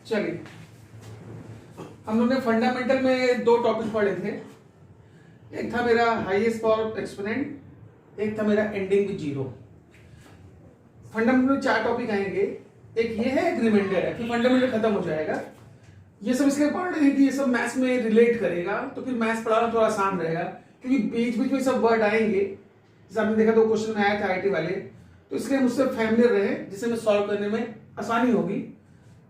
चलिए, हम लोग ने फंडामेंटल में दो टॉपिक पढ़े थे। एक था मेरा हाईएस्ट पावर एक्सपोनेंट, एक था मेरा एंडिंग विद जीरो। फंडामेंटल में चार टॉपिक आएंगे। एक ये है, एक रिमाइंडर है, फिर फंडामेंटल खत्म हो जाएगा। ये सब इसलिए पढ़ रहे हैं कि ये सब मैथ्स में रिलेट करेगा, तो फिर मैथ्स पढ़ाना थोड़ा आसान रहेगा, क्योंकि बीच बीच में सब वर्ड आएंगे। जैसे आपने देखा तो क्वेश्चन में आया था आईटी वाले, तो इसलिए मुझसे फैमिलियर रहे, जिससे मैं सॉल्व करने में आसानी होगी।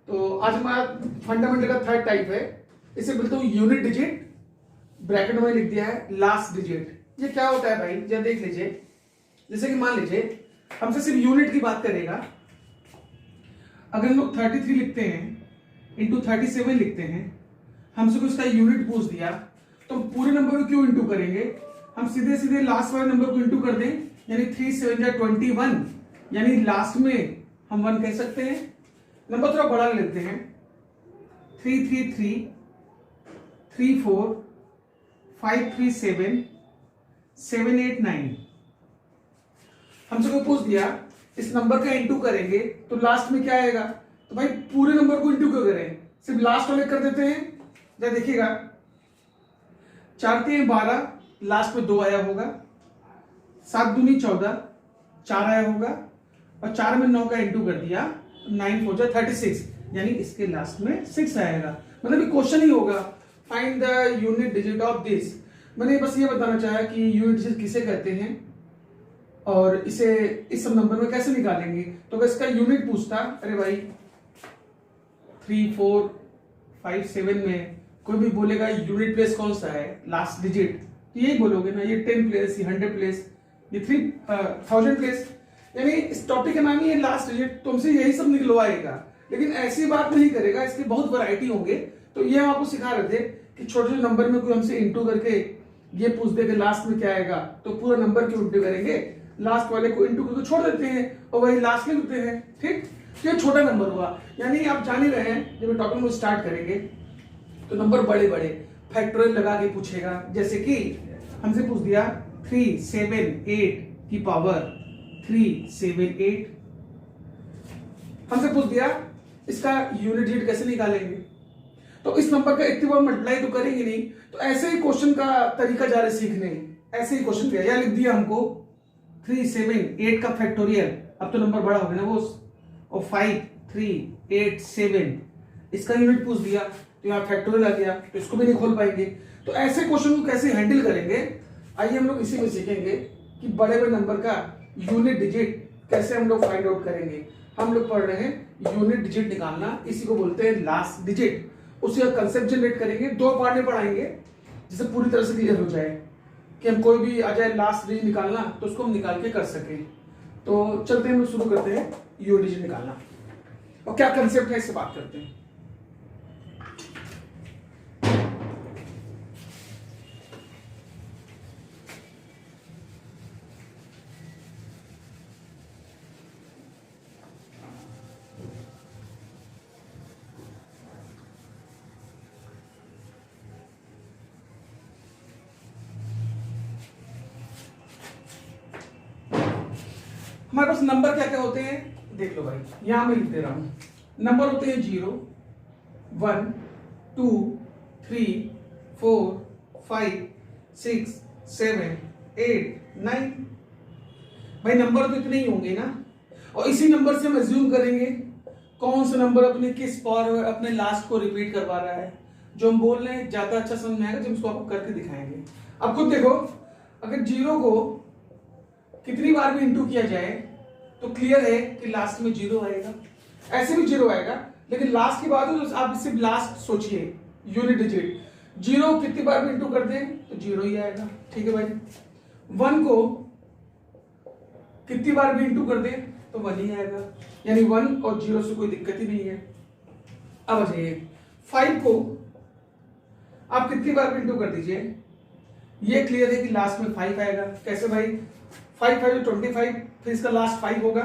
तो आज हमारा फंडामेंटल का थर्ड टाइप है, इसे बोलते हैं यूनिट डिजिट। ब्रैकेट में लिख दिया है लास्ट डिजिट। ये क्या होता है भाई, जब देख लीजिए। जैसे कि मान लीजिए हमसे सिर्फ यूनिट की बात करेगा। अगर हम लोग 33 लिखते हैं इंटू 37 लिखते हैं, हमसे कुछ उसका यूनिट पूछ दिया, तो हम पूरे नंबर को क्यों इंटू करेंगे? हम सीधे सीधे लास्ट वाले नंबर को इंटू कर दें, यानी 3 7 21, यानी लास्ट में हम 1 कह सकते हैं। नंबर थोड़ा बड़ा लेते हैं, 3 3 3 3 4 5 3 7 7 8 9। हमसे कोई पूछ दिया इस नंबर का इंटू करेंगे तो लास्ट में क्या आएगा? तो भाई पूरे नंबर को इंटू क्यों करें, सिर्फ लास्ट वाले कर देते हैं। जरा देखिएगा, 4 3 12, लास्ट में 2 आया होगा, 7 दूनी 14, 4 आया होगा, और 4 में 9 का इंटू कर दिया, 9 4 36, यानी इसके लास्ट में 6 आएगा। मतलब ये क्वेश्चन ही होगा, find the unit digit of this. मैंने बस ये बताना चाहा कि यूनिट डिजिट किसे कहते हैं और इसे इस सब नंबर में कैसे निकालेंगे। तो अगर इसका यूनिट पूछता, अरे भाई 3 4 5 7 में कोई भी बोलेगा यूनिट प्लेस कौन सा है, लास्ट डिजिट, तो यही बोलोगे ना, ये 10 प्लेस, ये 100 प्लेस, ये 3000 प्लेस, यानी इस टॉपिक का नाम ही है लास्ट डिजिट। तुमसे यही सब निकलवाएगा, लेकिन ऐसी बात नहीं करेगा, इसके बहुत वैरायटी होंगे। तो ये हम आपको सिखा रहे थे कि छोटे छोटे नंबर में कोई हमसे इंटू करके ये पूछ दे कि लास्ट में क्या आएगा, तो पूरा नंबर क्यों इंटू करेंगे, लास्ट वाले को इंटू करके छोड़ देते हैं और वही लास्ट में लिखते हैं। ठीक, तो ये छोटा नंबर हुआ। यानी आप जान ही रहे हैं, जब टॉपिक में स्टार्ट करेंगे तो नंबर बड़े बड़े फैक्टोरियल लगा के पूछेगा। जैसे कि हमसे पूछ दिया 3 7 8 की पावर 3 7 8। हमसे पूछ दिया इसका यूनिट डिजिट कैसे निकालेंगे, तो इस नंबर का इतनी बार मल्टीप्लाई तो करेंगे नहीं, तो ऐसे ही क्वेश्चन का तरीका जा रहे सीखने। ऐसे ही क्वेश्चन दिया या लिख दिया हमको 3 7 8 का फैक्टोरियल, अब तो नंबर बड़ा हो गया ना वो, और 5 3 8 7 इसका यूनिट पूछ दिया, तो यहाँ फैक्टोरियल आ गया, तो इसको भी नहीं खोल पाएंगे। तो ऐसे क्वेश्चन को कैसे हैंडल करेंगे, आइए हम लोग इसी में सीखेंगे कि बड़े बड़े नंबर का यूनिट डिजिट कैसे हम लोग फाइंड आउट करेंगे। हम लोग पढ़ रहे हैं यूनिट डिजिट निकालना, इसी को बोलते हैं लास्ट डिजिट। उसी का कंसेप्ट जनरेट करेंगे, 2 पार्ट में पढ़ाएंगे, जिससे पूरी तरह से क्लियर हो जाए कि हम कोई भी आ जाए लास्ट डिजिट निकालना तो उसको हम निकाल के कर सकें। तो चलते हैं, हम शुरू करते हैं यूनिट डिजिट निकालना, और क्या कंसेप्ट है इससे बात करते हैं। हमारे पास नंबर क्या क्या होते हैं देख लो भाई, यहां मैं लिख दे रहा हूं। नंबर होते हैं 0 1 2 3 4 5 6 7 8 9। भाई नंबर तो इतने ही होंगे ना, और इसी नंबर से हम अज्यूम करेंगे कौन सा नंबर अपने किस पावर में अपने लास्ट को रिपीट करवा रहा है। जो हम बोल रहे हैं ज्यादा अच्छा समझ में आएगा जब इसको आपको करके दिखाएंगे। अब खुद देखो, अगर 0 को कितनी बार भी इंटू किया जाए तो क्लियर है कि लास्ट में 0 आएगा। ऐसे भी 0 आएगा, लेकिन लास्ट की बात है तो आप सिर्फ लास्ट सोचिए, यूनिट डिजिट 0 कितनी बार भी इंटू कर दें तो 0 ही आएगा। ठीक है भाई, 1 को कितनी बार भी इंटू कर दें तो 1 ही आएगा, यानी 1 और 0 से कोई दिक्कत ही नहीं है। अब आ जाइए, 5 को आप कितनी बार भी इंटू कर दीजिए, ये क्लियर है कि लास्ट में 5 आएगा। कैसे भाई, 5 5 25, फिर इसका लास्ट 5 होगा,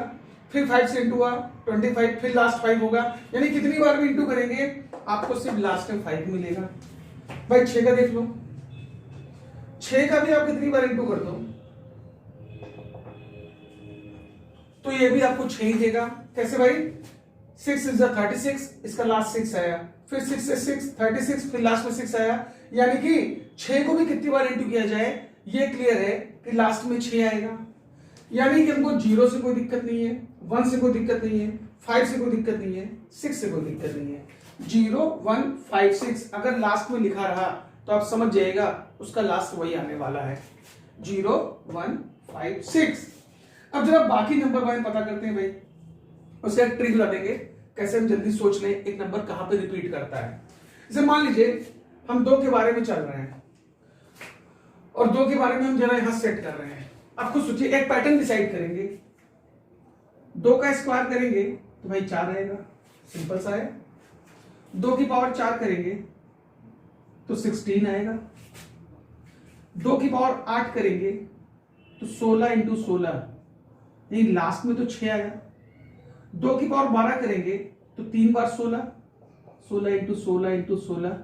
फिर 5 से इंटू हुआ 25, फिर लास्ट 5 होगा, यानी कितनी बार भी इंटू करेंगे आपको सिर्फ लास्ट में 5 मिलेगा। भाई 6 का देख लो, 6 का भी आप कितनी बार इंटू कर दो तो ये भी आपको 6 ही देगा। कैसे भाई, 6 इज 36, इसका लास्ट 6 आया, फिर 6 से 6 36, फिर लास्ट में 6 आया, यानी कि 6 को भी कितनी बार इंटू किया जाए ये क्लियर है कि लास्ट में 6 आएगा। यानी कि हमको 0 से कोई दिक्कत नहीं है, 1 से कोई दिक्कत नहीं है, 5 से कोई दिक्कत नहीं है, 6 से कोई दिक्कत नहीं है। 0 1 5 6 अगर लास्ट में लिखा रहा तो आप समझ जाइएगा उसका लास्ट वही आने वाला है, 0 1 5 6। अब जरा बाकी नंबर बारे में पता करते हैं भाई, उसका एक ट्रिक बता देंगे कैसे हम जल्दी सोच लें एक नंबर कहां पे रिपीट करता है। जैसे मान लीजिए हम 2 के बारे में चल रहे हैं और 2 के बारे में हम जरा यहां सेट कर रहे हैं। आप खुद सोचिए, एक पैटर्न डिसाइड करेंगे, 2 का स्क्वायर करेंगे तो भाई 4 रहेगा, सिंपल सा है। 2 की पावर 4 करेंगे तो 16 आएगा। 2 की पावर 8 करेंगे तो 16 इंटू 16, नहीं लास्ट में तो 6 आएगा। 2 की पावर 12 करेंगे तो 3 बार 16, 16 इंटू 16 इंटू 16,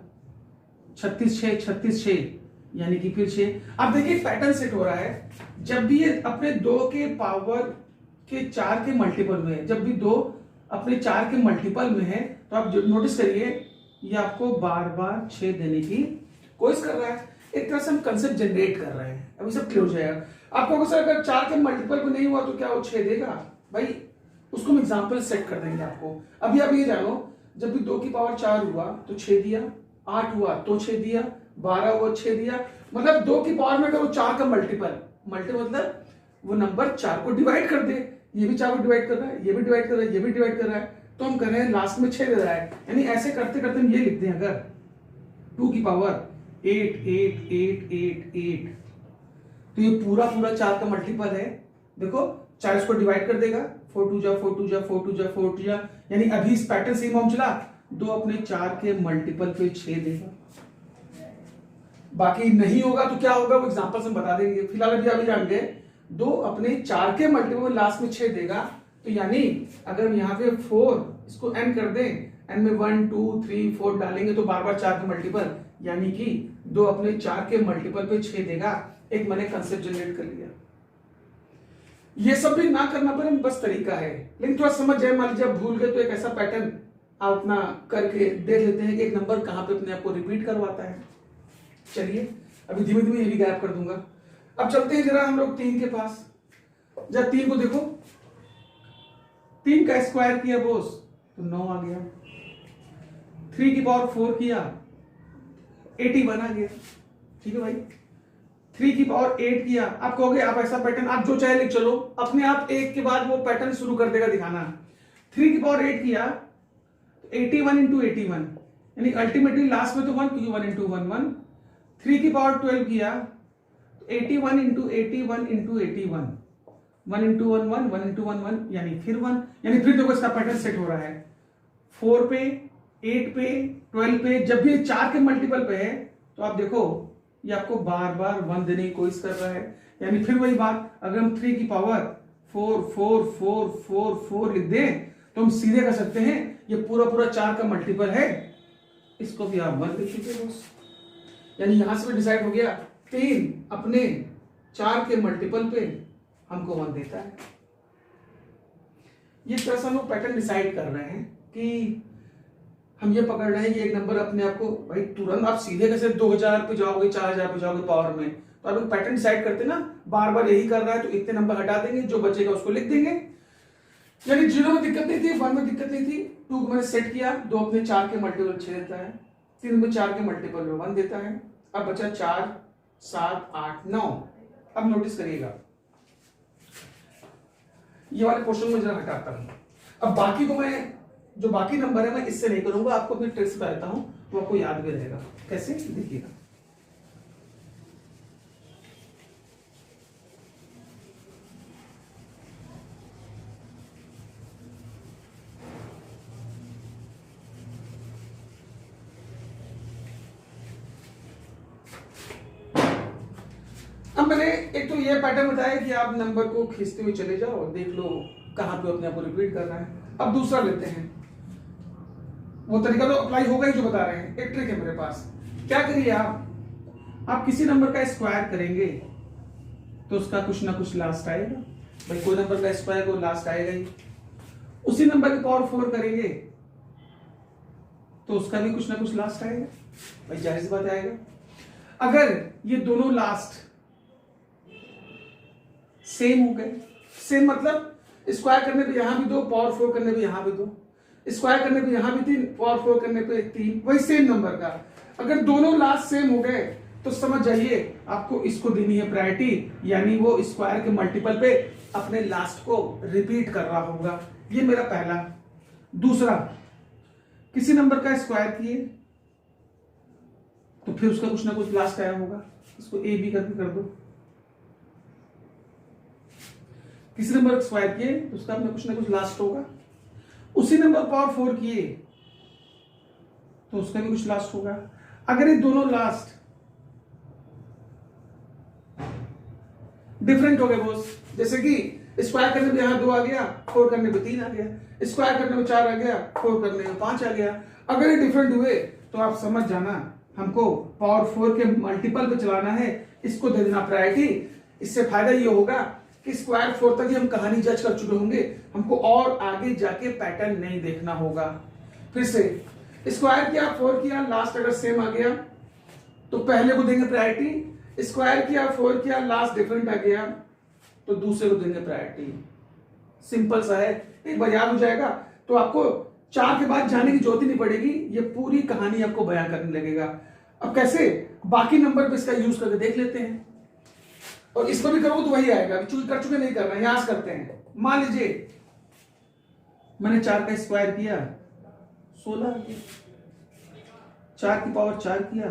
36 6 36 6, यानी कि फिर 6। अब देखिए पैटर्न सेट हो रहा है, जब भी ये अपने 2 के पावर के 4 के मल्टीपल में है, जब भी 2 अपने 4 के मल्टीपल में है तो आप नोटिस करिए ये आपको बार बार 6 देने की कोशिश कर रहा है। एक तरह से हम कंसेप्ट जनरेट कर रहे हैं, अभी सब क्लियर हो जाएगा आपको। सर अगर 4 के मल्टीपल में नहीं हुआ तो क्या वो 6 देगा भाई, उसको हम एग्जांपल सेट कर देंगे आपको। अभी आप ये जानो, जब भी 2 की पावर 4 हुआ तो 6 दिया, 8 हुआ तो 6 दिया, 12 हुआ 6 दिया। मतलब 2 की पावर में अगर वो 4 का मल्टीपल मतलब वो नंबर 4 को डिवाइड कर दे, ये भी 4 को डिवाइड कर रहा है, ये भी डिवाइड कर रहा है, ये भी डिवाइड कर रहा है, तो हम कर रहे हैं लास्ट में 6 दे रहा है। यानी ऐसे करते करते हम ये लिखते हैं, अगर 2 की पावर 8 8 8 8 8 तो ये पूरा 4 का मल्टीपल है। देखो 4 इसको डिवाइड कर देगा, 4 2 जा 4 2 जा 4 2 जा 4 2 जा, यानी अभी इस पैटर्न से हम चला 2 अपने 4 के मल्टीपल पे 6 देगा। बाकी नहीं होगा तो क्या होगा वो एग्जांपल से हम बता देंगे, फिलहाल अभी जान गए 2 अपने 4 के मल्टीपल लास्ट में 6 देगा। तो यानी अगर हम यहाँ पे 4 इसको n कर दें, n में 1 2 3 4 डालेंगे तो बार बार 4 के मल्टीपल, यानी कि 2 अपने 4 के मल्टीपल पे 6 देगा। एक मैंने कंसेप्ट जनरेट कर लिया। ये सब भी ना करना पड़े, बस तरीका है, लेकिन थोड़ा समझ जाए। मान लीजिए आप भूल गए तो एक ऐसा पैटर्न आप अपना करके देख लेते हैं कि एक नंबर कहां पे अपने आप को रिपीट करवाता है। चलिए अभी धीमे धीमे ये भी गायब कर दूंगा। अब चलते हैं जरा हम लोग 3 के पास। जब 3 को देखो, 3 का स्क्वायर किया बोस तो 9 आ गया, 3 की पावर 4 किया 81 आ गया। ठीक है भाई, 3 की पावर 8 किया, आप कहोगे आप ऐसा पैटर्न आप जो चाहे लिख चलो, अपने आप एक के बाद वो पैटर्न शुरू कर देगा दिखाना। 3 की पावर 8 किया तो 81 इंटू 81, यानी अल्टीमेटली लास्ट में तो 1 क्योंकि 1 इंटू 1 1। 3 की पावर 12 किया तो 81 इंटू 81 इंटू 81, 1 इंटू 1 1 1 इंटू 1 1, यानी फिर 1, यानी फिर देखो इसका पैटर्न सेट हो रहा है। 4 पे 8 पे 12 पे जब भी 4 के मल्टीपल पे है तो आप देखो ये आपको बार बार 1 देने की कोशिश कर रहा है। यानी फिर वही बात, अगर हम 3 की पावर 4 4 4 4 4 लिख दें तो हम सीधे कर सकते हैं ये पूरा 4 का मल्टीपल है, इसको भी आप 1 लिख लीजिए बस। यानी यहां से भी डिसाइड हो गया 3 अपने 4 के मल्टीपल पे हमको 1 देता है। ये तरह से हम लोग पैटर्न डिसाइड कर रहे हैं कि हम ये पकड़ रहे हैं कि एक नंबर अपने आप को भाई तुरंत आप सीधे कैसे 2000 पे जाओगे 4000 पे जाओगे पावर में, तो आप पैटर्न डिसाइड करते ना बार बार यही कर रहा है तो इतने नंबर हटा देंगे, जो बचेगा उसको लिख देंगे। यानी 0 में दिक्कत नहीं थी, 1 में दिक्कत नहीं थी, 2 को मैंने सेट किया, 2 अपने 4 के मल्टीपल 6 देता है, 3 में 4 के मल्टीपल में 1 देता है। अब बचा 4 7 8 9। अब नोटिस करिएगा ये वाले क्वेश्चन में जरा हटाता हूं। अब बाकी को मैं जो बाकी नंबर है मैं इससे नहीं करूंगा, आपको अपनी ट्रिक्स बताता हूं तो आपको याद भी रहेगा। कैसे देखिएगा, अब मैंने एक तो ये पैटर्न बताया कि आप नंबर को खींचते हुए चले जाओ और देख लो कहां पे अपने आप को रिपीट करना है। अब दूसरा लेते हैं, वो तरीका तो अप्लाई होगा ही जो बता रहे हैं। एक ट्रिक है मेरे पास, क्या करिए आप किसी नंबर का स्क्वायर करेंगे तो उसका कुछ ना कुछ लास्ट आएगा। भाई कोई नंबर का स्क्वायर को लास्ट आएगा ही, उसी नंबर की पावर 4 करेंगे तो उसका भी कुछ ना कुछ लास्ट आएगा भाई, जाहिर सी बात आएगा। अगर ये दोनों लास्ट सेम हो गए, सेम मतलब स्क्वायर करने पे यहां भी 2, पावर 4 करने पे यहां भी 2, स्क्वायर करने पे यहां भी 3, पावर 4 करने पे 3, वही सेम नंबर का। अगर दोनों लास्ट सेम हो गए तो समझ जाइए आपको इसको देनी है प्रायोरिटी, यानी वो स्क्वायर के मल्टीपल पे अपने लास्ट को रिपीट कर रहा होगा। ये मेरा पहला। दूसरा, किसी नंबर का स्क्वायर किए तो फिर उसका कुछ ना कुछ लास्ट आया होगा, इसको ए बी करके कर दो। किसी नंबर का स्क्वायर किए तो उसका अपना कुछ ना कुछ लास्ट होगा। उसी नंबर पावर 4 किए तो उसका भी कुछ लास्ट होगा। अगर ये दोनों लास्ट डिफरेंट हो गए बॉस, जैसे कि स्क्वायर करने पे यहां 2 आ गया, 4 करने पे 3 आ गया, स्क्वायर करने में 4 आ गया, 4 करने में 5 आ गया, अगर ये डिफरेंट हुए तो आप समझ जाना हमको पावर 4 के मल्टीपल पे चलाना है, इसको दे देना प्रायोरिटी। इससे फायदा ये होगा कि स्क्वायर 4 तक ही हम कहानी जज कर चुके होंगे, हमको और आगे जाके पैटर्न नहीं देखना होगा। फिर से स्क्वायर किया, 4 किया, लास्ट अगर सेम आ गया तो पहले को देंगे प्रायोरिटी, स्क्वायर किया, 4 किया, लास्ट डिफरेंट आ गया तो दूसरे को देंगे प्रायोरिटी। सिंपल सा है, एक बार याद हो जाएगा तो आपको 4 के बाद जाने की जरूरत ही नहीं पड़ेगी, ये पूरी कहानी आपको बयां करने लगेगा। अब कैसे, बाकी नंबर पे इसका यूज करके देख लेते हैं, और इसको भी करो तो वही आएगा, चूज कर चुके नहीं करना, यहां से करते हैं। मान लीजिए मैंने 4 का स्क्वायर किया 16 आ गया, 4 की पावर 4 किया,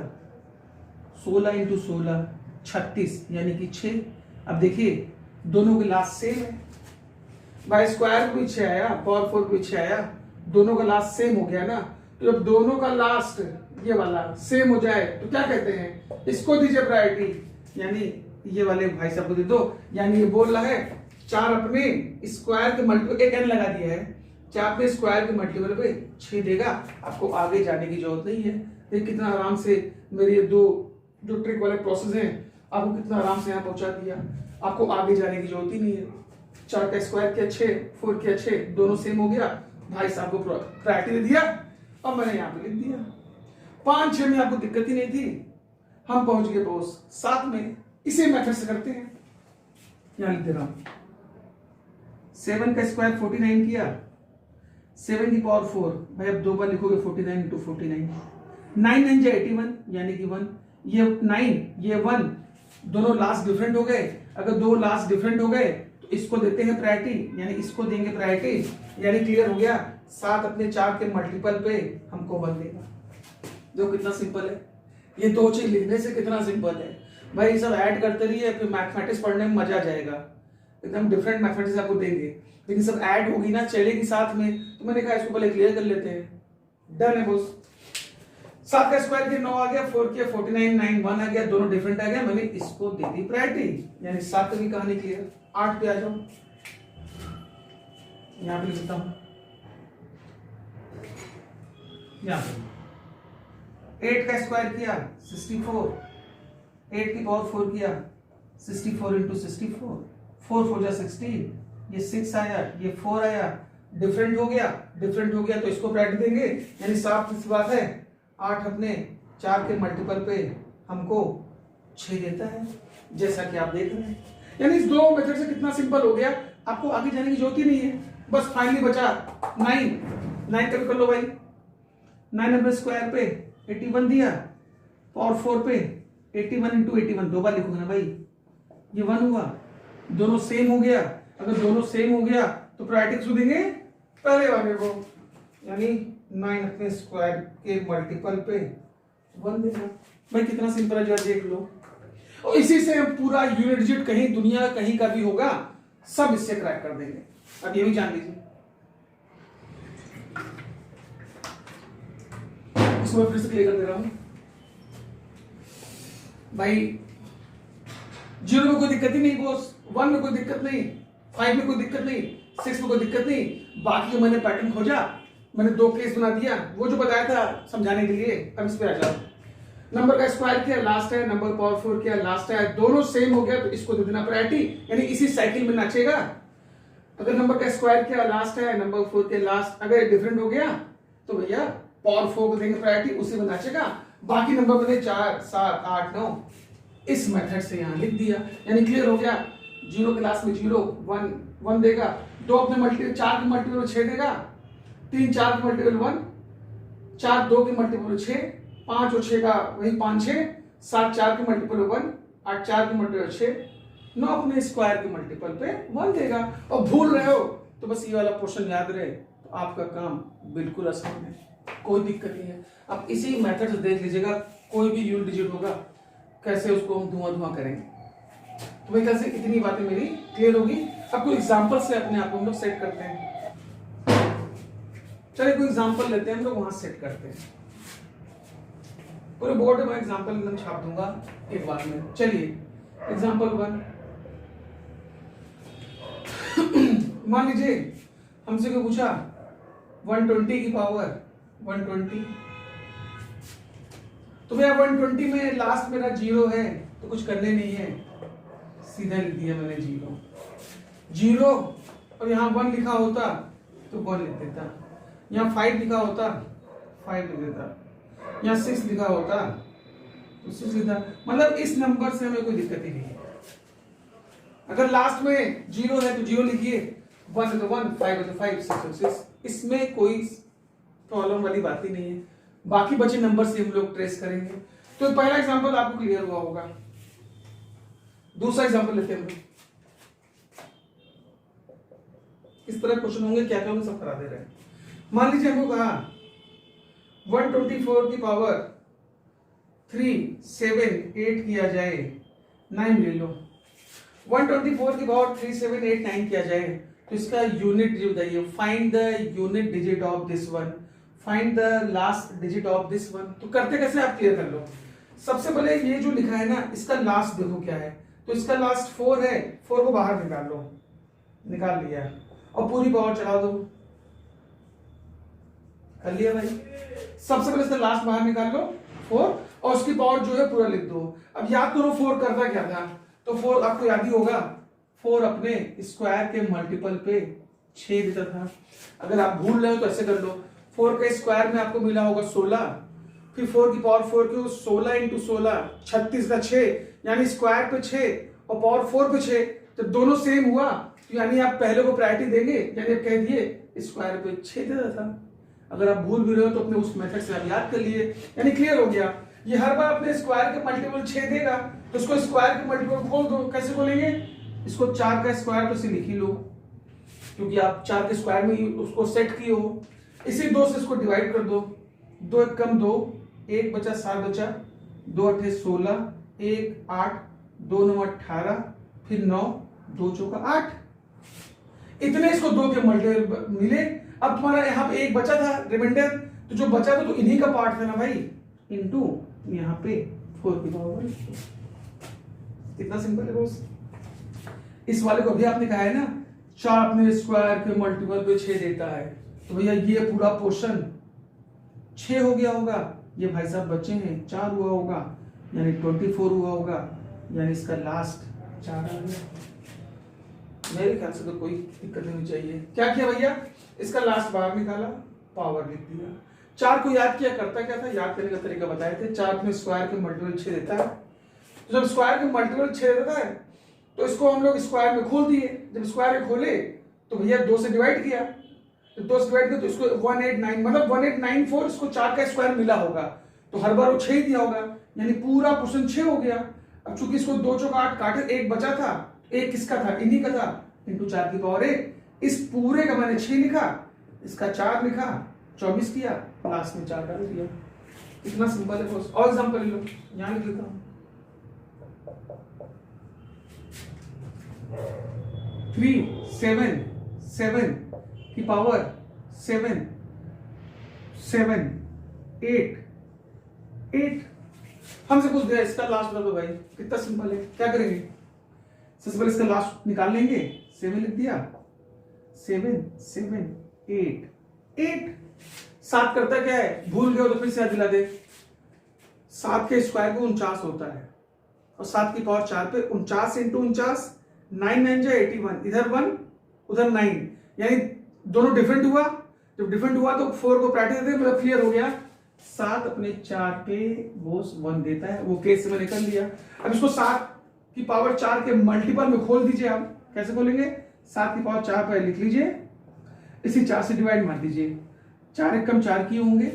16 इंटू 16 36 यानी कि 6। अब देखिए दोनों के लास्ट सेम है भाई, स्क्वायर को भी 6 आया, पावर 4 को भी 6 आया, दोनों का लास्ट सेम हो गया ना। तो जब दोनों का लास्ट ये वाला सेम हो जाए तो क्या कहते हैं, इसको दीजिए प्रायोरिटी, यानी ये वाले भाई साहब को दे दो। यानी ये बोल रहा है 4 अपने स्क्वायर के मल्टीपल, एक एन लगा दिया है, 4 अपने स्क्वायर के मल्टीपल पे 6 देगा, आपको आगे जाने की जरूरत नहीं है। देखिए कितना आराम से मेरे ये दो जो ट्रिक वाले प्रोसेस हैं आपको कितना आराम से यहाँ पहुंचा दिया, आपको आगे जाने की जरूरत ही नहीं है। 4 का स्क्वायर किया 6, 4 किया 6, दोनों सेम हो गया, भाई साहब को प्रायोरिटी दे दिया और मैंने यहाँ पे लिख दिया। 5 6 में आपको दिक्कत ही नहीं थी, हम पहुंच गए बॉस 7 में। इसे मेथड से करते हैं, यहां लिख दे रहा हूं 7 का स्क्वायर 49 किया, 7 की पावर 4, भाई अब 2 बार लिखोगे 49 इंटू 49, 9 9 81 यानी कि 1, ये 9 ये 1, दोनों लास्ट डिफरेंट हो गए। अगर 2 लास्ट डिफरेंट हो गए तो इसको देते हैं प्रायोरिटी, यानी इसको देंगे प्रायोरिटी, यानी क्लियर हो गया। 7 अपने 4 के मल्टीपल पे हमको 1 देगा। जो कितना सिंपल है, ये 2 चीज लिखने से कितना सिंपल है भाई। ये सब ऐड करते रहिए, फिर मैथमेटिक्स पढ़ने में मजा आ जाएगा, एकदम डिफरेंट मैथमेटिक्स आपको देंगे, लेकिन सब ऐड होगी ना, चलेगी साथ में। तो मैंने कहा इसको पहले क्लियर कर लेते हैं। डन है बॉस। 7 का स्क्वायर किया 9 आ गया, 4 किया 49, 9 1 आ गया, दोनों डिफरेंट आ गया, मैंने इसको दे दी प्रायोरिटी, यानी 7 की कहानी क्लियर। 8 पे आ जाओ, यहां पे लिखता हूं, यहां पे 8 का स्क्वायर किया 64, 8 की पावर 4 किया 64 इंटू 64, 4 4 जा 16, ये 6 आया, ये 4 आया, डिफरेंट हो गया, डिफरेंट हो गया तो इसको प्रायोरिटी देंगे, यानी 7 की बात है। 8 अपने 4 के मल्टीपल पे हमको 6 देता है, जैसा कि आप देख रहे हैं। यानी इस 2 मेथड से कितना सिंपल हो गया, आपको आगे जाने की जरूरत ही नहीं है। बस फाइनली बचा 9 कभी कर लो भाई, 9 अपने स्क्वायर पे 81 दिया, पावर 4 पे 81 इंटू 81, 2 बार लिखोगे ना भाई, ये 1 हुआ, दोनों सेम हो गया। अगर दोनों सेम हो गया तो प्रायोरिटी किसको देंगे, पहले वाले को, यानी 9 अपने स्क्वायर के मल्टीपल पे 1 देना। भाई कितना सिंपल है, जो देख लो। और इसी से हम पूरा यूनिट डिजिट कहीं दुनिया कहीं का भी होगा, सब इससे क्रैक कर देंगे। अब ये भी जान लीजिए, इसको मैं फिर से क्लियर कर दे रहा हूं भाई। 0 में कोई दिक्कत ही नहीं बॉस, 1 में कोई दिक्कत नहीं, 5 में कोई दिक्कत नहीं, 6 में कोई दिक्कत नहीं। बाकी मैंने पैटर्न खोजा, मैंने 2 केस बना दिया, वो जो बताया था समझाने के लिए। अब इस पे आ जाओ, नंबर का स्क्वायर किया लास्ट है, नंबर पावर 4 किया लास्ट है, दोनों सेम हो गया तो इसको दे देना प्रायोरिटी, यानी इसी साइकिल में नाचेगा। अगर नंबर का स्क्वायर क्या लास्ट है, नंबर 4 के लास्ट अगर डिफरेंट हो गया तो भैया पावर 4 को देंगे प्रायोरिटी, उसी में नाचेगा। बाकी नंबर बने 4 7 8 9, इस मेथड से यहाँ लिख दिया, यानी क्लियर हो गया। 0 के लास्ट में 0 1 1 देगा, 2 अपने मल्टीपल 4 के मल्टीपल 6 देगा, 3 4 के मल्टीपल 1, 4 2 के मल्टीपल 6, 5 और 6 का वही 5 6, 7 4 के मल्टीपल 1, 8 4 के मल्टीपल 6, 9 अपने स्क्वायर के मल्टीपल पे 1 देगा। और भूल रहे हो तो बस ये वाला पोर्शन याद रहे, तो आपका काम बिल्कुल आसान है, कोई दिक्कत नहीं है। आप इसी मेथड से देख लीजिएगा, कोई भी यूनिट डिजिट होगा कैसे उसको हम धुआं करेंगे। तो भाई कैसे इतनी बातें मेरी क्लियर होगी। अब कोई एग्जांपल से अपने आप को हम लोग सेट करते हैं। चलिए कोई एग्जांपल लेते हैं, हम लोग वहां सेट करते हैं। पूरे बोर्ड में एग्जांपल एकदम छाप दूंगा एक बार में। चलिए एग्जांपल 1, मान लीजिए हमसे क्या पूछा, 120 की पावर 120, तो भैया 120 में लास्ट मेरा 0 है तो कुछ करने नहीं है, सीधा लिख दिया मैंने 0 और यहाँ 1 लिखा होता तो 1 लिख देता, यहाँ 5 लिखा होता 5 लिख देता, यहाँ 6 लिखा होता तो 6 लिखता। मतलब इस नंबर से हमें कोई दिक्कत ही नहीं है। अगर लास्ट में 0 है तो 0 लिखिए, 1 है तो 1, 5 है तो 5, 6 है तो 6, इसमें कोई प्रॉब्लम वाली बात ही नहीं है। बाकी बचे नंबर से हम लोग ट्रेस करेंगे। तो पहला एग्जांपल आपको क्लियर हुआ होगा। दूसरा एग्जांपल लेते हैं हम लोग। इस तरह क्वेश्चन होंगे, क्या क्या हम सब करा दे रहे हैं। मान लीजिए हमको कहा 124 की पावर 3 7 8 किया जाए, 9 ले लो। 124 की पावर 3 7 8 9 किया जाए तो इसका यूनिट डिजिट बताइए। Find the unit digit of this one, find the last digit of this one. तो करते कैसे आप क्लियर कर लो। सबसे पहले ये जो लिखा है ना, इसका लास्ट देखो क्या है, तो इसका लास्ट 4 है, 4 को बाहर निकाल लो, निकाल लिया और पूरी पावर चढ़ा दो, कर लिया भाई। सबसे पहले इसका लास्ट बाहर निकाल लो 4 और उसकी पावर जो है पूरा लिख दो। अब याद करो 4 करता क्या था, तो 4 आपको याद ही होगा, 4 अपने स्क्वायर के मल्टीपल पे 6 देता था। अगर आप भूल रहे हो तो ऐसे कर लो, 4 के स्क्वायर में आपको मिला होगा 16, फिर 4 की पावर 4 क्यों, 16 इंटू 16 36 का 6, यानी स्क्वायर पे 6 और पावर 4 पे 6, तो दोनों सेम हुआ, तो यानी आप पहले को प्रायोरिटी देंगे, यानी आप कह दिए स्क्वायर पे 6 देता था। अगर आप भूल भी रहे हो तो अपने उस मेथड से आप याद कर लिए, यानी क्लियर हो गया। ये हर बार अपने स्क्वायर के मल्टीपल 6 देगा तो इसको स्क्वायर के मल्टीपल खोल दो। कैसे खोलेंगे, इसको 4 का स्क्वायर तो लिख ही लो, क्योंकि आप 4 के स्क्वायर में ही उसको सेट किए हो। इसी 2 से इसको डिवाइड कर दो, 2 एक कम 2, 1 बचा 7 बचा, 2 8 16, 1 8, 2 9 18, फिर 9, 2 चौका 8, इतने इसको 2 के मल्टीपल मिले। अब तुम्हारा यहाँ पे 1 बचा था रिमाइंडर, तो जो बचा था तो इन्हीं का पार्ट था ना भाई, इनटू यहाँ पे 4 की पावर। कितना सिंपल है बॉस। इस वाले को भी आपने कहा है ना, 4 अपने स्क्वायर के मल्टीपल पे 6 देता है, तो भैया ये पूरा पोर्शन 6 हो गया होगा। ये भाई साहब बच्चे हैं 4 हुआ होगा, यानी 24 हुआ होगा, यानी इसका लास्ट 4 आ गया। मेरे ख्याल से तो कोई दिक्कत नहीं चाहिए। क्या किया भैया, इसका लास्ट बाहर निकाला, पावर लिख दिया। 4 को याद किया, करता क्या था, याद करने का तरीका बताए थे। 4 अपने स्क्वायर के मल्टीपल 6 देता है, तो जब स्क्वायर के मल्टीपल 6 देता है तो इसको हम लोग स्क्वायर में खोल दिए। जब स्क्वायर में खोले तो भैया 2 से डिवाइड किया, तो 2 से डिवाइड किया तो इसको 189 मतलब 1894 इसको 4 का स्क्वायर मिला होगा, तो हर बार वो 6 दिया होगा, यानी पूरा पोर्शन 6 हो गया। अब चूंकि इसको 2 चौका 8 काटे, 1 बचा था, 1 किसका था, इन्हीं का था, इंटू 4 की पावर 1। इस पूरे का मैंने 6 लिखा, इसका 4 लिखा, 24 किया, लास्ट में 4 डाल दिया। इतना सिंपल है बॉस। और एग्जांपल ले लो, यहां लिख लेता हूं 3 7 7 की पावर 7 7 8 8। हमसे पूछ दिया इसका लास्ट बता दो भाई, कितना सिंपल है। क्या करेंगे, सबसे पहले इसका लास्ट निकाल लेंगे, 7 लिख दिया, 7 7 8 8। 7 करता क्या है, भूल गए हो तो फिर से याद दिला दे। 7 के स्क्वायर को 49 होता है और 7 की पावर 4 पे 49 इंटू 49, 9 9 जा 81, इधर 1 उधर 9, यानी दोनों डिफरेंट हुआ। जब डिफरेंट हुआ तो 4 को प्रायोरिटी देते, मतलब क्लियर हो गया। 7 अपने 4 पे बोस 1 देता है, वो केस से मैंने कर लिया। अब इसको 7 की पावर 4 के मल्टीपल में खोल दीजिए। आप कैसे खोलेंगे? 7 की पावर 4 पर लिख लीजिए, इसी 4 से डिवाइड मार दीजिए। 4 एक कम 4 किए होंगे,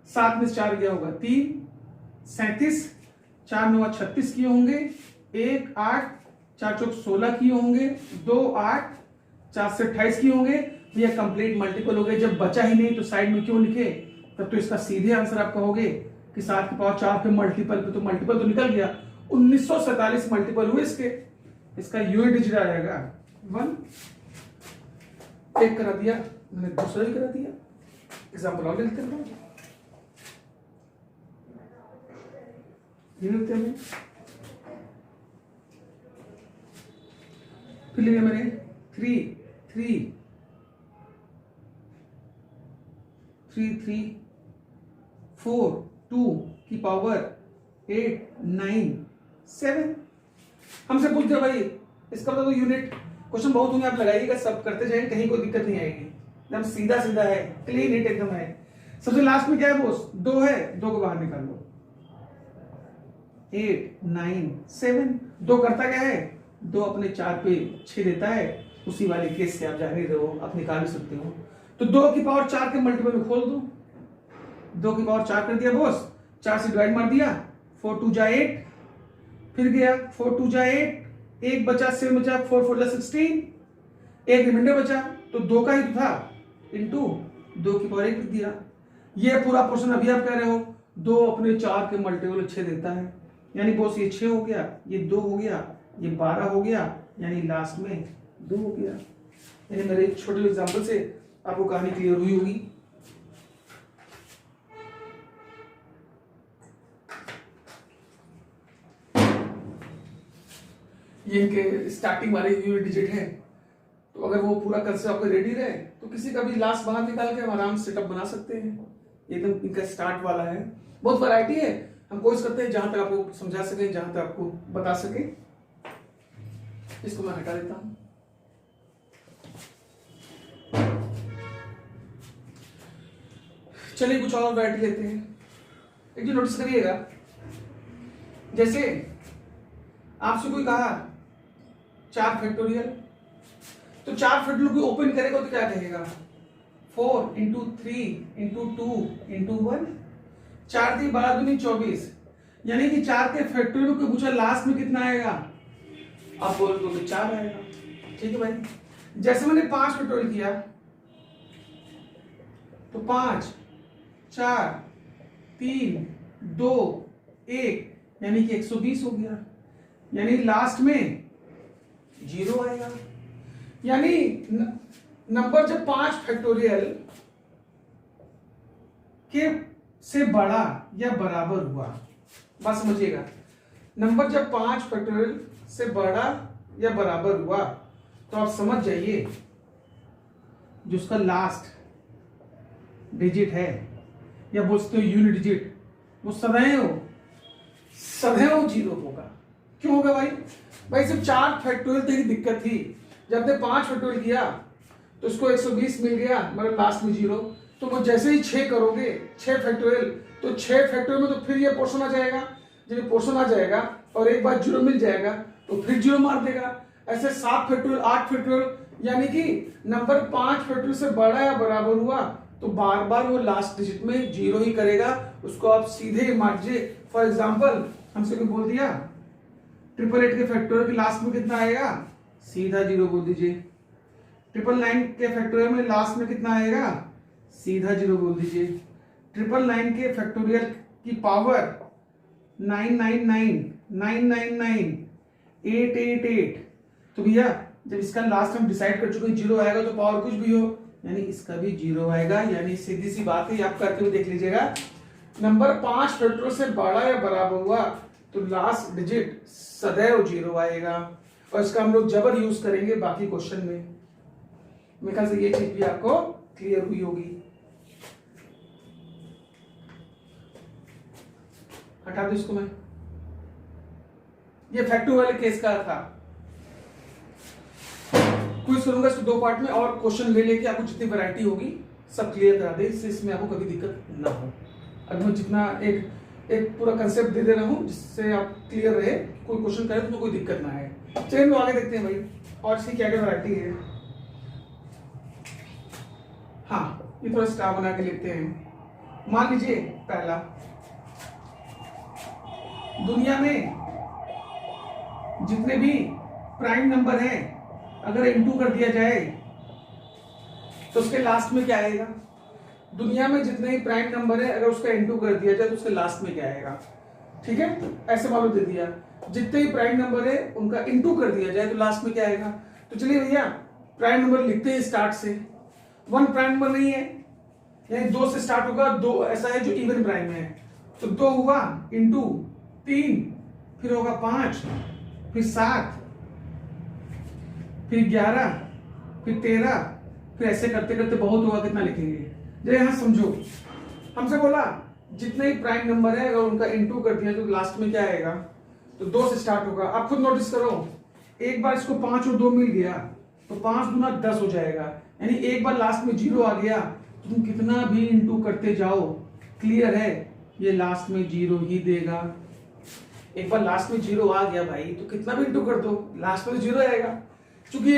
7 में 4 गया होगा 3, 37, 4 9 36 किए होंगे, 1 8, 4 चौक 16 किए होंगे, 2 8, 4 से 28 किए होंगे। ये कंप्लीट मल्टीपल हो गए। जब बचा ही नहीं तो साइड में क्यों लिखे? तब तो इसका सीधे आंसर आप कहोगे कि 7 की पावर 4 पे मल्टीपल पे, तो मल्टीपल तो निकल गया। 1947 मल्टीपल हुए इसके, इसका यूनिट डिजिट आ जाएगा 1। एक करा दिया मैंने, दूसरा ही करा दिया। एग्जाम्पल और लिखते हैं, ये लिखते हैं। फिर लिया मैंने 3 3 3 3 4 2 की पावर 8 9 7। हमसे पूछ दिया भाई इसका तो यूनिट। क्वेश्चन बहुत होंगे, आप लगाइएगा, सब करते जाएंगे, कहीं कोई दिक्कत नहीं आएगी। एकदम सीधा सीधा है, क्लीन हिट एकदम है। सबसे लास्ट में क्या है बोस? 2 है, 2 को बाहर निकाल लो। 8 9 7। 2 करता क्या है? 2 अपने 4 पे 6 देता है। उसी वाले केस से आप जान ही रहे हो, आप निकाल भी सकते हो। तो 2 की पावर 4 के मल्टीपल में खोल दो। 2 की पावर 4 कर दिया बॉस, 4 से डिवाइड मार दिया। 4 2 जा 8, फिर गया 4 2 जा 8, 1 बचा 7 बचा, 4 4 16, एक रिमाइंडर बचा, तो 2 का ही तो था, इंटू 2 की पावर 1 लिख दिया। ये पूरा पोर्शन अभी आप कह रहे हो 2 अपने 4 के मल्टीपल 6 देता है, यानी बॉस ये 6 हो गया, ये 2 हो गया, ये 12 हो गया, यानी लास्ट में 2 हो गया। यानी मेरे छोटे एग्जांपल से आपको कहानी क्लियर हुई होगी। ये इनके स्टार्टिंग वाले यूनिट डिजिट है, तो अगर वो पूरा कंसेप्ट आपको रेडी रहे तो किसी का भी लास्ट बाहर निकाल के हम आराम से सेटअप बना सकते हैं। एकदम इनका स्टार्ट वाला है, बहुत वैरायटी है। हम कोशिश करते हैं जहां तक आपको समझा सके, जहां तक आपको बता सके। इसको मैं हटा देता हूं। चलिए कुछ और वैरायटी लेते हैं। एक चीज नोटिस करिएगा, जैसे आपसे कोई कहा 4 फैक्टोरियल, तो 4 फैक्टोरियल को ओपन करेगा तो क्या कहेगा? 4 इंटू 3 इंटू 2 इंटू 1। 4 3 12 दूनी 24, यानी कि 4 के फैक्टोरियल को पूछा लास्ट में कितना आएगा, आप बोल दो 4 आएगा। ठीक है भाई। जैसे मैंने 5 फैक्टोरियल किया तो 5 4 3 2 1, यानी कि 120 हो गया, यानी लास्ट में 0 आएगा। यानी नंबर जब 5 फैक्टोरियल के से बड़ा या बराबर हुआ, बात समझिएगा, नंबर जब 5 फैक्टोरियल से बड़ा या बराबर हुआ तो आप समझ जाइए जो उसका लास्ट डिजिट है या बोलते हो यूनिट डिजिट, वो सदैव 0 होगा। क्यों होगा भाई? भाई सिर्फ 4 फैक्टोरियल तक की दिक्कत थी, जब आपने 5 फैक्टोरियल किया तो उसको 120 मिल गया, मतलब लास्ट में 0। तो वो जैसे ही 6 करोगे 6 फैक्टोरियल, तो 6 फैक्टोरियल में तो फिर ये पोर्शन आ जाएगा। जब ये पोर्शन आ जाएगा और एक बार 0 मिल जाएगा तो फिर 0 मार देगा। ऐसे 7 फैक्टोरियल 8 फैक्टोरियल, यानी कि नंबर 5 फैक्टोरियल से बड़ा या बराबर हुआ तो बार बार वो लास्ट डिजिट में 0 ही करेगा, उसको आप सीधे ही मार दीजिए। फॉर एग्जाम्पल हमसे कोई बोल दिया 888 के फैक्टोरियल के लास्ट में कितना आएगा, सीधा 0 बोल दीजिए। 999 के फैक्टोरियल में लास्ट में कितना आएगा, सीधा 0 बोल दीजिए। 999 के फैक्टोरियल की पावर 999 999 888, तो भैया जब इसका लास्ट हम डिसाइड कर चुके 0 आएगा तो पावर कुछ भी हो, यानी इसका भी 0 आएगा। यानी सीधी सी बात है, आप करके हुए देख लीजिएगा, नंबर 5 फैक्टोरियल से बड़ा या बराबर हुआ तो लास्ट डिजिट सदैव 0 आएगा। और इसका हम लोग जबर यूज करेंगे बाकी क्वेश्चन में। मेरे ख्याल से ये चीज भी आपको क्लियर हुई होगी। हटा दो इसको मैं, ये फैक्टोरियल वाले केस का था। कुछ कोशिश करूंगा इसको 2 पार्ट में और क्वेश्चन ले लेके आपको जितनी वैरायटी होगी सब क्लियर करा दे, इससे इसमें आपको कभी दिक्कत ना हो। अब मैं जितना एक पूरा कंसेप्ट दे दे रहा हूँ जिससे आप क्लियर रहे, कोई क्वेश्चन करे तो कोई दिक्कत ना आए। चलिए हम आगे देखते हैं भाई और इसकी क्या क्या वैरायटी है। हाँ, ये थोड़ा स्टार बना के लिखते हैं। मान लीजिए पहला, दुनिया में जितने भी प्राइम नंबर हैं अगर इनटू कर दिया जाए तो उसके लास्ट में क्या आएगा। दुनिया में जितने ही प्राइम नंबर है अगर उसका इनटू कर दिया जाए तो उसके लास्ट में क्या आएगा। ठीक है, ऐसे मालूम दे दिया, जितने ही प्राइम नंबर है उनका इनटू कर दिया जाए तो लास्ट में क्या आएगा। तो चलिए भैया प्राइम नंबर लिखते हैं स्टार्ट से। 1 प्राइम नंबर नहीं है, यानी 2 से स्टार्ट होगा। 2 ऐसा है जो इवन प्राइम है, तो 2 हुआ इंटू 3, फिर होगा 5, फिर 7, फिर 11, फिर 13, फिर ऐसे करते करते बहुत होगा, कितना लिखेंगे। जरा यहां समझो, हमसे बोला जितने ही प्राइम नंबर है अगर उनका इनटू कर दिया तो लास्ट में क्या आएगा। तो 2 से स्टार्ट होगा। आप खुद नोटिस करो, एक बार इसको 5 और 2 मिल गया तो 5 गुना 10 हो जाएगा, यानी एक बार लास्ट में 0 आ गया तो तुम कितना भी इनटू करते जाओ, क्लियर है, ये लास्ट में 0 ही देगा। एक बार लास्ट में 0 आ गया भाई तो कितना भी इनटू कर दो लास्ट में 0 आएगा। क्योंकि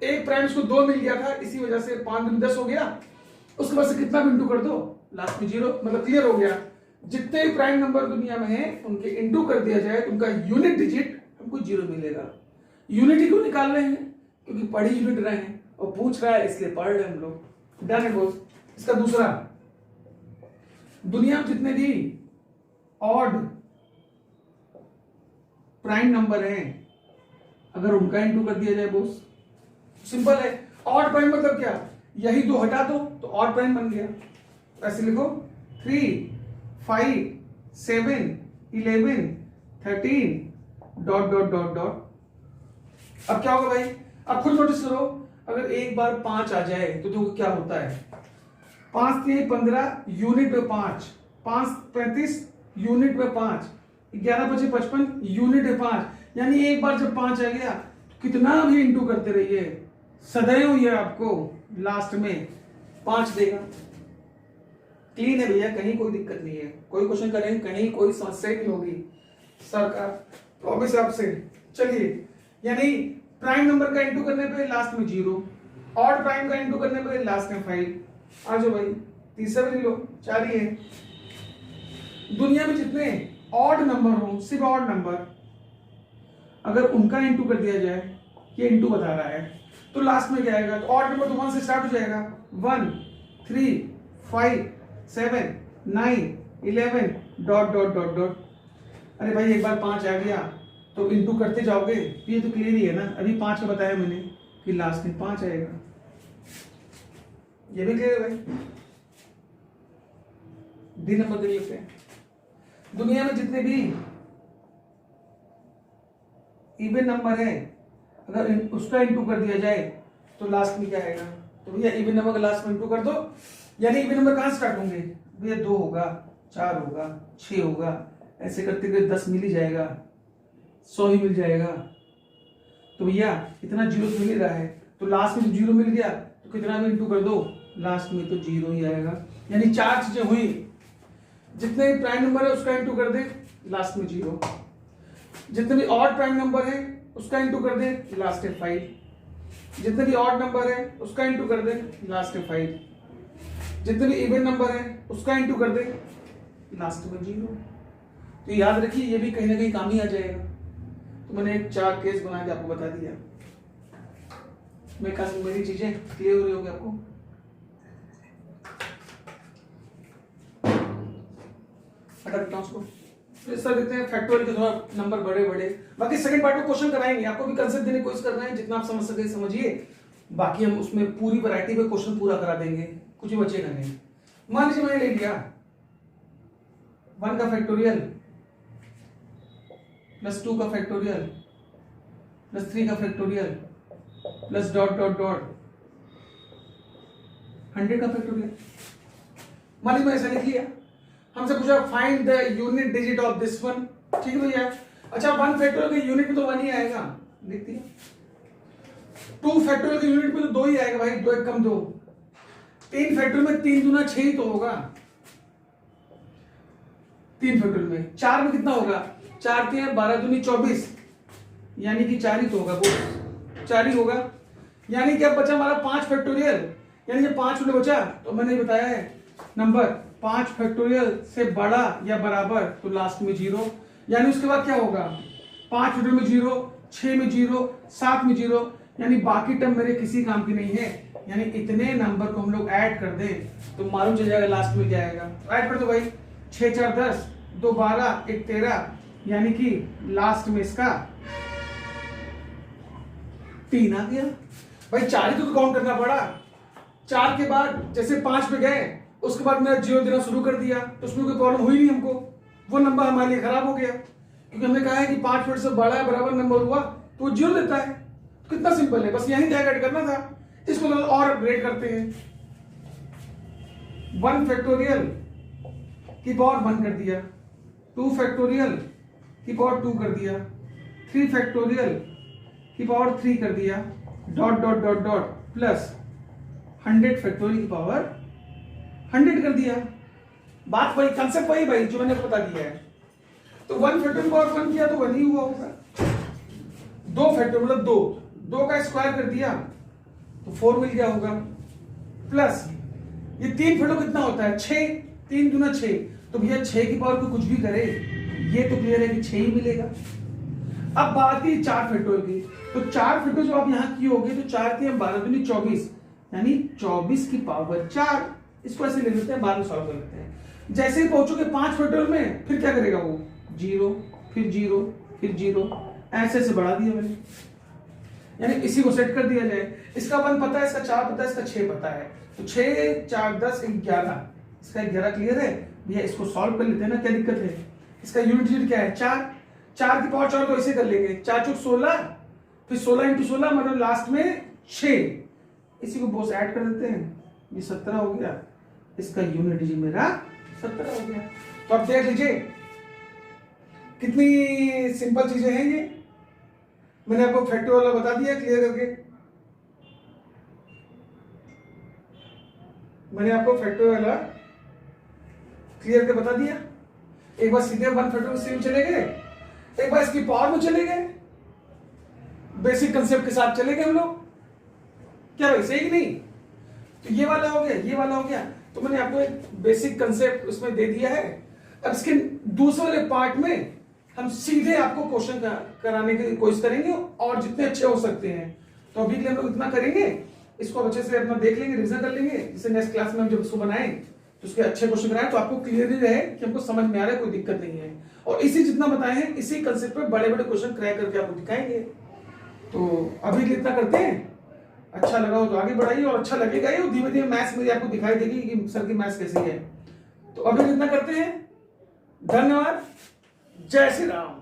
एक प्राइम इसको 2 मिल गया था, इसी वजह से 5 गुना 10 हो गया। उसके बाद से कितना भी इनटू कर दो लास्ट में 0, मतलब क्लियर हो गया। जितने भी प्राइम नंबर दुनिया में हैं उनके इनटू कर दिया जाए तो उनका यूनिट डिजिट हमको 0 मिलेगा। यूनिट ही क्यों निकाल रहे हैं, क्योंकि पढ़ी यूनिट रहे हैं और पूछ रहा है इसलिए पढ़ रहे हैं हम लोग। डन है बोस। इसका दूसरा, दुनिया में जितने भी ऑड प्राइम नंबर हैं अगर उनका इनटू कर दिया जाए बोस, सिंपल है। ऑड प्राइम मतलब क्या, यही 2 हटा दो तो ऑड प्राइम बन गया। ऐसे लिखो 3, 5, 7, 11, 13 डॉट डॉट डॉट डॉट। अब क्या होगा भाई, अब खुद नोटिस करो, अगर एक बार 5 आ जाए तो देखो क्या होता है। 5 3 15 यूनिट में 5, 5 35 यूनिट में 5, 11 5 55 यूनिट में 5, यानी एक बार जब 5 आ गया तो कितना भी इंटू करते रहिए, सदैव ये आपको लास्ट में 5 देगा। क्लीन है भैया, कहीं कोई दिक्कत नहीं है। कोई क्वेश्चन करेंगे कहीं कोई समस्या नहीं होगी सर का प्रॉमिस आपसे। चलिए, यानी प्राइम नंबर का इंटू करने पे लास्ट में 0, ऑड प्राइम का इंटू करने पे लास्ट में 5। आ जाओ भाई, तीसरा भी लो, 4 ही है। दुनिया में जितने ऑड नंबर हो, सिर्फ ऑड नंबर, अगर उनका इंटू कर दिया जाए, ये इंटू बता रहा है, तो लास्ट में क्या आएगा। तो ऑड नंबर तो 1 से स्टार्ट हो जाएगा। 1 3 5 7 9 11 डॉट डॉट डॉट डॉट। अरे भाई एक बार 5 आ गया तो इंटू करते जाओगे, ये तो क्लियर ही है ना। अभी 5 का बताया मैंने कि लास्ट में 5 आएगा, ये भी क्लियर है भाई। डी नंबर देख लेते हैं। दुनिया में जितने भी इवन नंबर है अगर उसका इंटू कर दिया जाए तो लास्ट में क्या आएगा। तो भैया इवन नंबर का लास्ट में इंटू कर दो, यानी इवन नंबर कहां स्टार्ट होंगे भैया, 2 होगा, 4 होगा, 6 होगा, ऐसे करते करते 10 मिल ही जाएगा, 100 ही मिल जाएगा। तो भैया इतना 0 मिल रहा है तो लास्ट में 0 मिल गया तो कितना भी इंटू कर दो लास्ट में तो 0 ही आएगा। यानी 4 चीजें हुई, जितने भी प्राइम नंबर है उसका इंटू कर दे लास्ट में 0, जितने भी ऑड प्राइम नंबर है उसका इंटू कर दे लास्ट में 5, जितने भी ऑड नंबर है उसका इंटू कर दे लास्ट में 5, जितने भी इवन नंबर है उसका इंटू कर दे लास्ट में 0। तो याद रखिए ये भी कहीं ना कहीं काम ही आ जाएगा। तो मैंने 4 केस बना के आपको बता दिया। मेरी चीजें क्लियर हो रही होगी आपको। उसको सर देते हैं फैक्टोरियल के थोड़ा नंबर बड़े बड़े, बाकी सेकंड पार्ट में क्वेश्चन कराएंगे, आपको भी कंसेप्ट देने की कोशिश कर रहे हैं, जितना आप समझ सके समझिए, बाकी हम उसमें पूरी वैरायटी में क्वेश्चन पूरा करा देंगे, कुछ भी बचेगा नहीं। मान लीजिए मैंने ले लिया 1 का फैक्टोरियल प्लस 2 का फैक्टोरियल प्लस 3 का factorial plus dot dot dot 100 का फैक्टोरियल। मान लीजिए मैं ऐसा लिख लिया, हमसे पूछा find the unit digit of this one, ठीक है भैया। अच्छा 1 फैक्टोरियल के यूनिट में तो 1 ही आएगा, लिख दिया। 2 फैक्टोरियल की यूनिट में तो 2 ही आएगा भाई, 2 एक कम 2। 3 फैक्टोरियल में 3 दूना 6 ही तो होगा 3 फैक्टोरियल में। 4 में कितना होगा, 4 3 12 दूनी 24, यानी कि 4 ही तो होगा, वो 4 ही होगा। यानी कि अब बचा हमारा 5 फैक्टोरियल, यानी जब 5 में बचा तो मैंने बताया है नंबर 5 फैक्टोरियल से बड़ा या बराबर तो लास्ट में 0, यानी उसके बाद क्या होगा 5 फैक्टोरियल में 0, 6 में 0, 7 में 0, यानी बाकी टर्म मेरे किसी काम की नहीं है। यानी इतने नंबर को हम लोग ऐड कर दें तो मालूम चल जाएगा लास्ट में क्या आएगा। ऐड कर दो भाई, 6 4 10, 2 12, 1 13, यानी कि लास्ट में इसका 3 आ गया भाई। 4 ही तो काउंट करना पड़ा। 4 के बाद जैसे 5 पे गए उसके बाद मेरा 0 देना शुरू कर दिया तो उसमें कोई प्रॉब्लम हुई नहीं हमको, वो नंबर हमारे लिए खराब हो गया क्योंकि हमने कहा है कि 5 फीट से बड़ा है बराबर नंबर हुआ तो वो 0 देता है। तो कितना सिंपल है, बस यही टैग ऐड करना था। इसको तो और अपग्रेड करते हैं, 1 फैक्टोरियल की पावर 1 कर दिया, 2 फैक्टोरियल की पावर 2 कर दिया, 3 फैक्टोरियल की पावर 3 कर दिया, dot dot dot dot plus 100 factorial की पावर 100 कर दिया। बात वही, कंसेप्ट वही भाई जो मैंने बता दिया है। तो 1 फैक्टोरियल पावर 1 किया तो 1 ही हुआ होगा। 2 फैक्टोरियल मतलब 2 का स्क्वायर कर दिया तो 4 मिल गया होगा, प्लस ये 3 फैक्टोरियल कितना होता है 6, 3 दूना 6, तो भैया 6 की पावर को कुछ भी करे ये तो क्लियर है कि 6 ही मिलेगा। अब बात की 4 फैक्टोरियल की, तो 4 फैक्टोरियल जो आप यहां की होगी तो 4 की 12 दूनी 24, यानी 24 की पावर 4। इसको ऐसे ले लेते हैं, बाद में सॉल्व कर लेते हैं। जैसे ही पहुंचोगे 5 फैक्टोरियल में फिर क्या करेगा वो 0 फिर 0 फिर 0, ऐसे ऐसे बढ़ा दिया मैंने, यानी इसी को सेट कर दिया जाए। इसका 1 पता है, इसका 4 पता है, इसका 6 पता है, तो 6 4 10 11, इसका 11 क्लियर है भैया। इसको सॉल्व कर लेते हैं ना, क्या दिक्कत है। इसका यूनिट डिजिट क्या है 4, 4 की पावर 4 तो ऐसे कर लेंगे, 4 चौक 16, फिर 16 इंटू 16 मतलब लास्ट में 6, इसी को बोस ऐड कर देते हैं, ये 17 हो गया। इसका यूनिट डिजिट मेरा 17 हो गया। तो अब देख लीजिए कितनी सिंपल चीजें हैं ये। मैंने आपको फैक्टोरियल वाला बता दिया क्लियर करके, मैंने आपको फैक्टोरियल वाला क्लियर करके बता दिया। एक बार सीधे 1 फैक्टोरियल में चले गए, एक बार इसकी पावर में चले गए, बेसिक कंसेप्ट के साथ चले गए हम लोग। क्या भाई सही कि नहीं। तो ये वाला हो गया, ये वाला हो गया। तो मैंने आपको एक बेसिक कंसेप्ट उसमें दे दिया है। अब इसके दूसरे वाले पार्ट में हम सीधे आपको क्वेश्चन कराने की कोशिश करेंगे और जितने अच्छे हो सकते हैं। तो अभी के लिए हम लोग इतना करेंगे, इसको अच्छे से अपना देख लेंगे, रिविजन कर लेंगे, जिससे नेक्स्ट क्लास में हम जब इसको बनाएं तो उसके अच्छे क्वेश्चन कराएं तो आपको क्लियरली रहे कि हमको समझ में आ रहा है, कोई दिक्कत नहीं है। और इसी जितना बताए हैं इसी कंसेप्ट पे बड़े बड़े क्वेश्चन क्रैक करके आपको दिखाएंगे। तो अभी के लिए इतना करते हैं, अच्छा लगा हो तो आगे बढ़ाइए और अच्छा लगेगा ही, धीमे धीमे मैथ्स मेरी आपको दिखाई देगी कि सर की मैथ्स कैसी है। तो अभी इतना करते हैं, धन्यवाद, जय श्री राम।